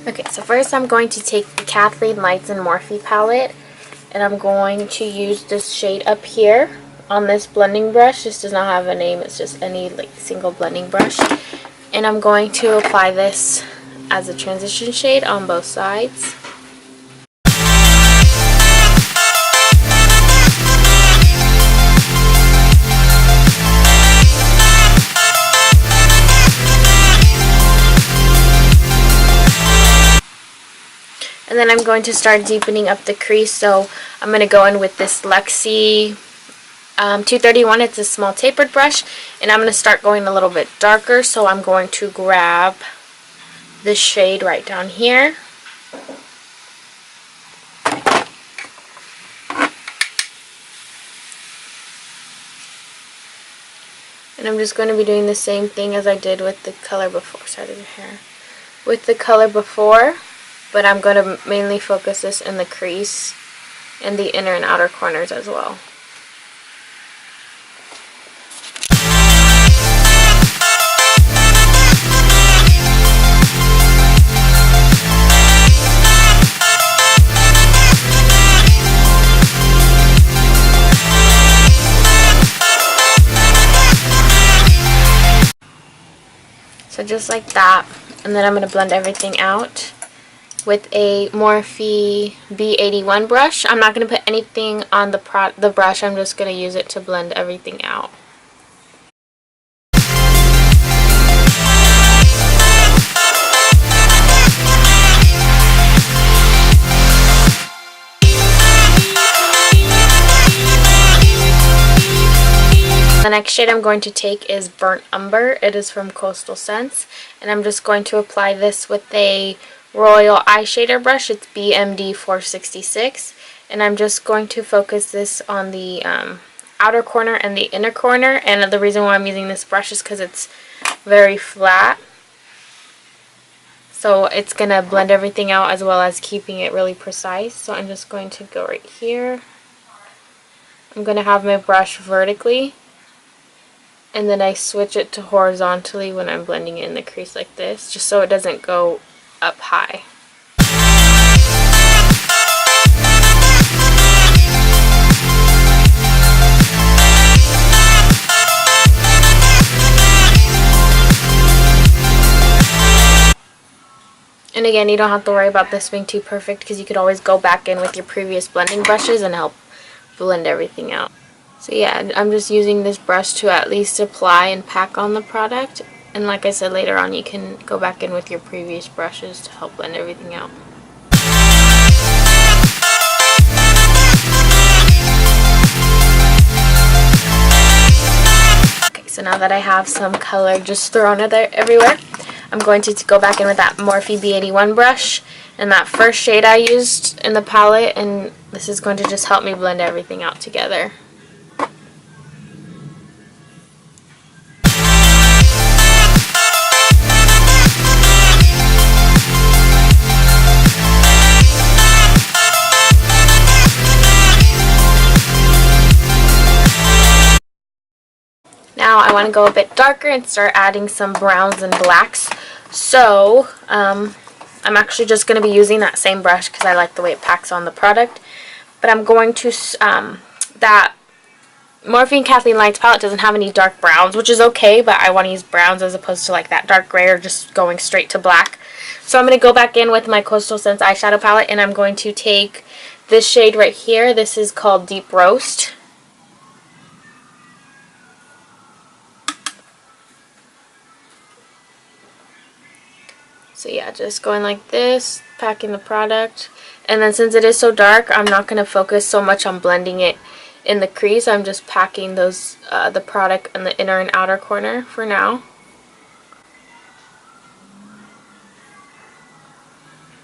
Okay, so first I'm going to take the Kathleen Lights and Morphe palette, and I'm going to use this shade up here on this blending brush. This does not have a name, it's just any single blending brush. And I'm going to apply this as a transition shade on both sides. And then I'm going to start deepening up the crease, so I'm going to go in with this Lexi 231. It's a small tapered brush, and I'm going to start going a little bit darker, so I'm going to grab this shade right down here. And I'm just going to be doing the same thing as I did with the color before. Sorry, the hair. With the color before. But I'm going to mainly focus this in the crease and the inner and outer corners as well. So just like that, and then I'm going to blend everything out with a Morphe B81 brush. I'm not going to put anything on the brush, I'm just going to use it to blend everything out. The next shade I'm going to take is Burnt Umber. It is from Coastal Scents, and I'm just going to apply this with a Royal eyeshadow brush. It's BMD 466, and I'm just going to focus this on the outer corner and the inner corner. And the reason why I'm using this brush is because it's very flat, so it's gonna blend everything out as well as keeping it really precise. So I'm just going to go right here. I'm gonna have my brush vertically, and then I switch it to horizontally when I'm blending it in the crease like this, just so it doesn't go up high. And again, you don't have to worry about this being too perfect, because you could always go back in with your previous blending brushes and help blend everything out. So yeah, I'm just using this brush to at least apply and pack on the product. And like I said, later on you can go back in with your previous brushes to help blend everything out. Okay, so now that I have some color just thrown everywhere, I'm going to go back in with that Morphe B81 brush and that first shade I used in the palette, and this is going to just help me blend everything out together. Now I want to go a bit darker and start adding some browns and blacks. So I'm actually just going to be using that same brush because I like the way it packs on the product. But I'm going to, that Morphe Kathleen Lights palette doesn't have any dark browns, which is okay, but I want to use browns as opposed to like that dark gray or just going straight to black. So I'm going to go back in with my Coastal Scents eyeshadow palette, and I'm going to take this shade right here. This is called Deep Roast. So yeah, just going like this, packing the product. And then since it is so dark, I'm not going to focus so much on blending it in the crease. I'm just packing those the product in the inner and outer corner for now.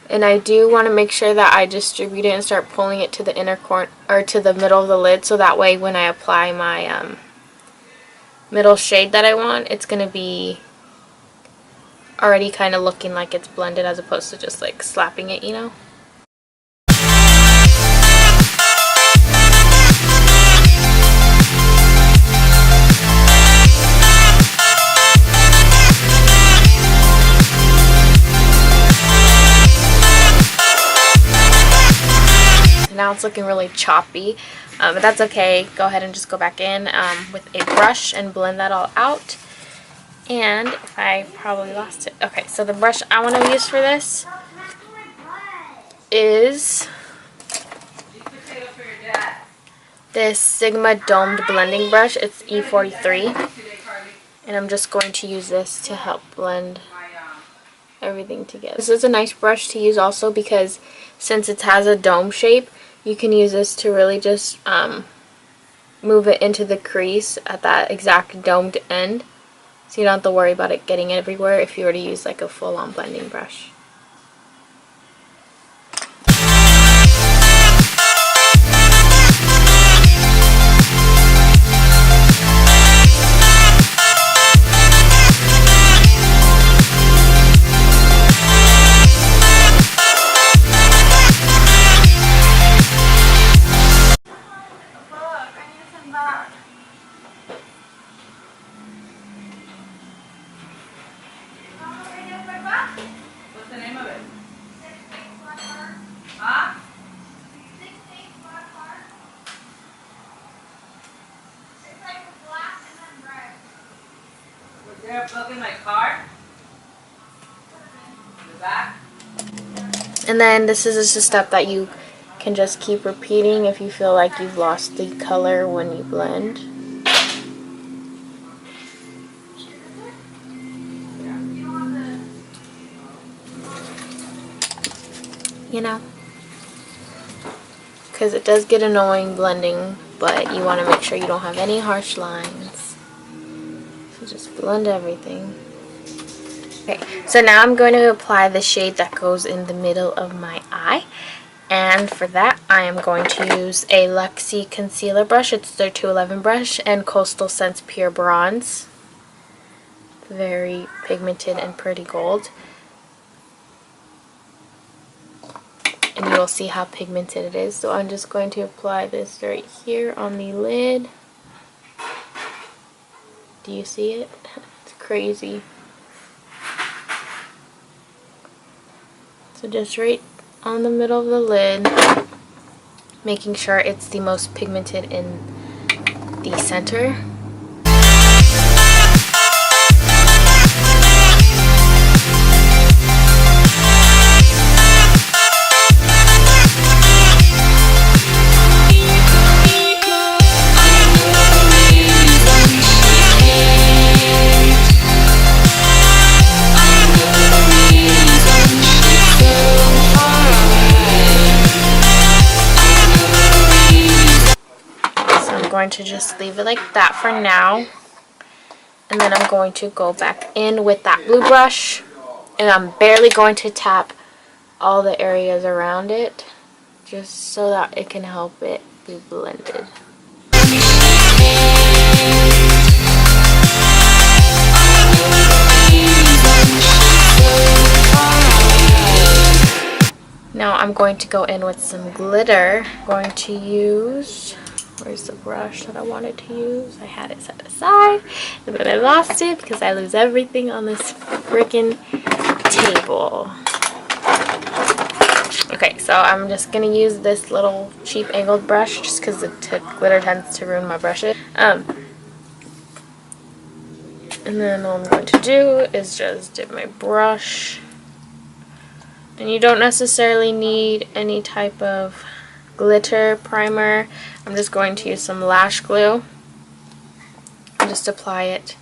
And I do want to make sure that I distribute it and start pulling it to the inner corner or to the middle of the lid, so that way when I apply my middle shade that I want, it's going to be already kind of looking like it's blended as opposed to just like slapping it, you know. now it's looking really choppy, but that's okay. Go ahead and just go back in with a brush and blend that all out. And if I probably lost it. Okay, so the brush I want to use for this is this Sigma domed blending brush. It's E43, and I'm just going to use this to help blend everything together. This is a nice brush to use also because since it has a dome shape, you can use this to really just move it into the crease at that exact domed end, so you don't have to worry about it getting everywhere if you were to use like a full-on blending brush. And then this is just a step that you can just keep repeating if you feel like you've lost the color when you blend. You know, because it does get annoying blending, but you want to make sure you don't have any harsh lines. So just blend everything. Okay, so now I'm going to apply the shade that goes in the middle of my eye. And for that, I am going to use a Luxie concealer brush. It's their 211 brush, and Coastal Scents Pure Bronze. Very pigmented and pretty gold. And you will see how pigmented it is. So I'm just going to apply this right here on the lid. Do you see it? It's crazy. So just right on the middle of the lid, making sure it's the most pigmented in the center. Going to just leave it like that for now, and then I'm going to go back in with that blue brush, and I'm barely going to tap all the areas around it just so that it can help it be blended. Now I'm going to go in with some glitter. I'm going to use, where's the brush that I wanted to use? I had it set aside, and then I lost it because I lose everything on this freaking table. Okay, so I'm just going to use this little cheap angled brush just because the glitter tends to ruin my brushes. And then all I'm going to do is just dip my brush. And you don't necessarily need any type of glitter primer. I'm just going to use some lash glue and just apply it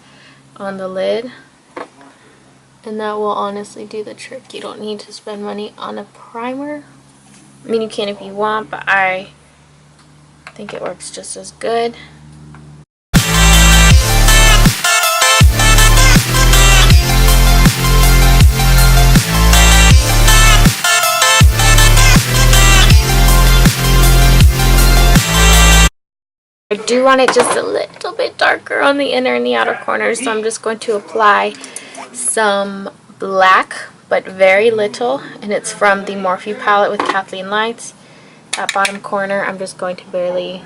on the lid, and that will honestly do the trick. You don't need to spend money on a primer. I mean, you can if you want, but I think it works just as good. I do want it just a little bit darker on the inner and the outer corners, so I'm just going to apply some black, but very little, and it's from the Morphe palette with Kathleen Lights. That bottom corner, I'm just going to barely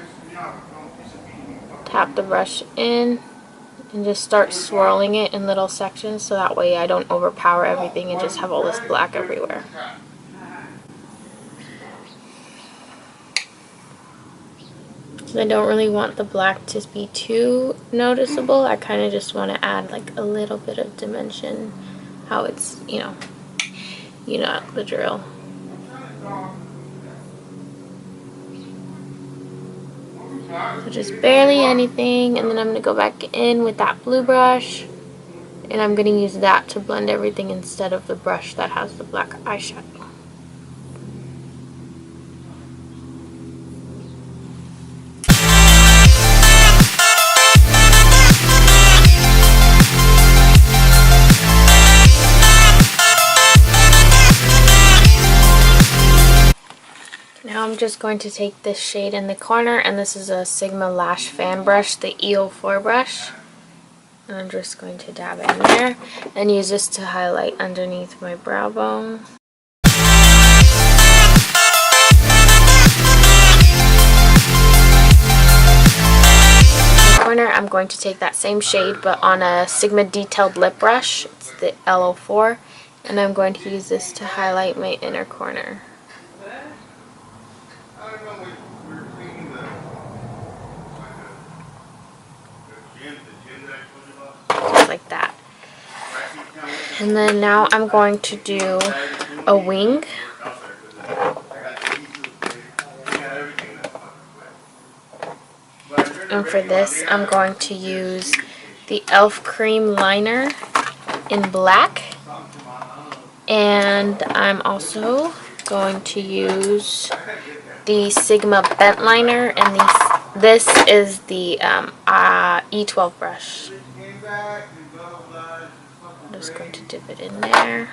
tap the brush in and just start swirling it in little sections, so that way I don't overpower everything and just have all this black everywhere. I don't really want the black to be too noticeable. I kind of just want to add like a little bit of dimension, how it's, you know the drill. So just barely anything, and then I'm going to go back in with that blue brush, and I'm going to use that to blend everything instead of the brush that has the black eyeshadow. Now I'm just going to take this shade in the corner, and this is a Sigma Lash Fan Brush, the E04 brush. And I'm just going to dab it in there and use this to highlight underneath my brow bone. In the corner, I'm going to take that same shade but on a Sigma Detailed Lip Brush. It's the L04. And I'm going to use this to highlight my inner corner. Just like that. And then now I'm going to do a wing. And for this, I'm going to use the e.l.f. Cream Liner in black. And I'm also going to use the Sigma Bent Liner, and this is the E12 brush. I'm just going to dip it in there.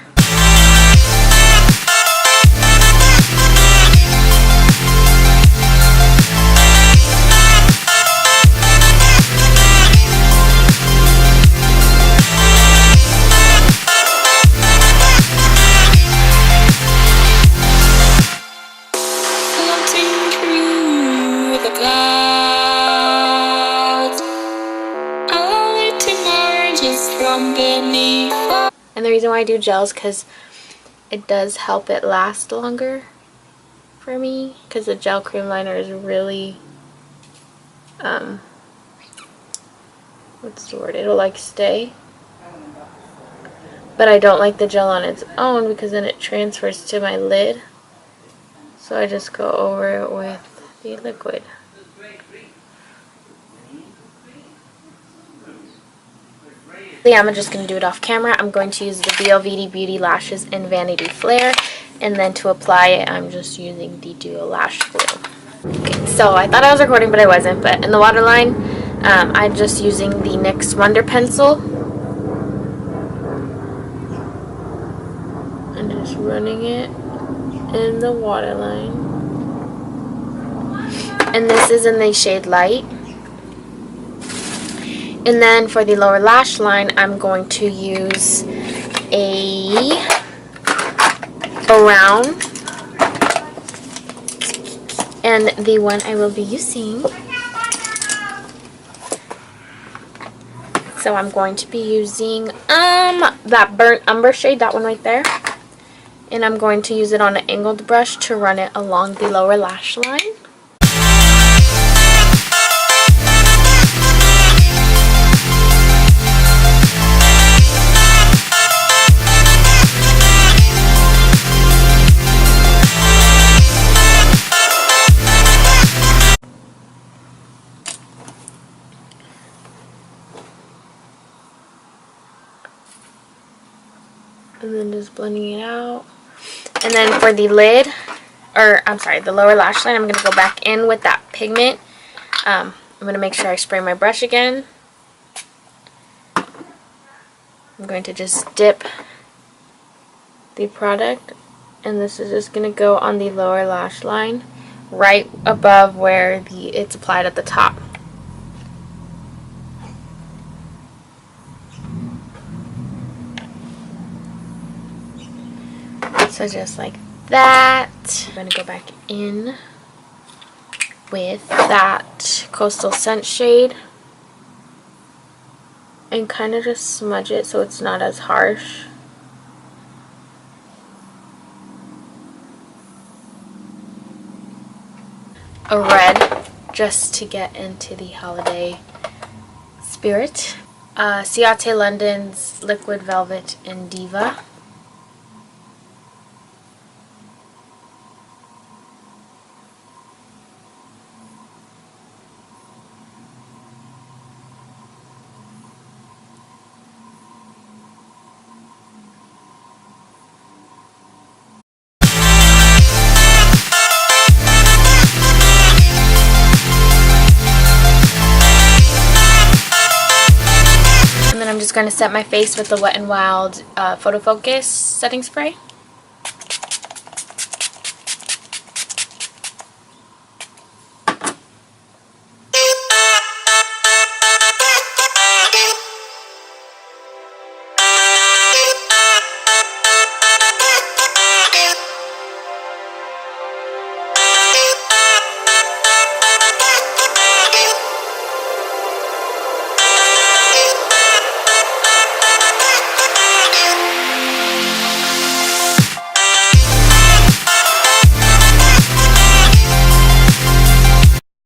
And the reason why I do gels because it does help it last longer for me, because the gel cream liner is really what's the word, it'll like stay, but I don't like the gel on its own because then it transfers to my lid, so I just go over it with the liquid. Yeah, I'm just going to do it off camera. I'm going to use the BLVD Beauty Lashes in Vanity Flare, and then to apply it I'm just using the Duo Lash Glue. Okay, so I thought I was recording but I wasn't, but in the waterline I'm just using the NYX Wonder Pencil and just running it in the waterline, and this is in the shade Light. And then for the lower lash line, I'm going to use a brown, and the one I will be using, so I'm going to be using that burnt umber shade, that one right there, and I'm going to use it on an angled brush to run it along the lower lash line. And then just blending it out. And then for the lid, or I'm sorry, the lower lash line, I'm going to go back in with that pigment. I'm going to make sure I spray my brush again. I'm going to just dip the product, and this is just going to go on the lower lash line right above where it's applied at the top. So just like that. I'm going to go back in with that Coastal Scent shade and kind of just smudge it so it's not as harsh. A red just to get into the holiday spirit. Ciate London's Liquid Velvet in Diva. I'm just going to set my face with the Wet n Wild Photo Focus setting spray.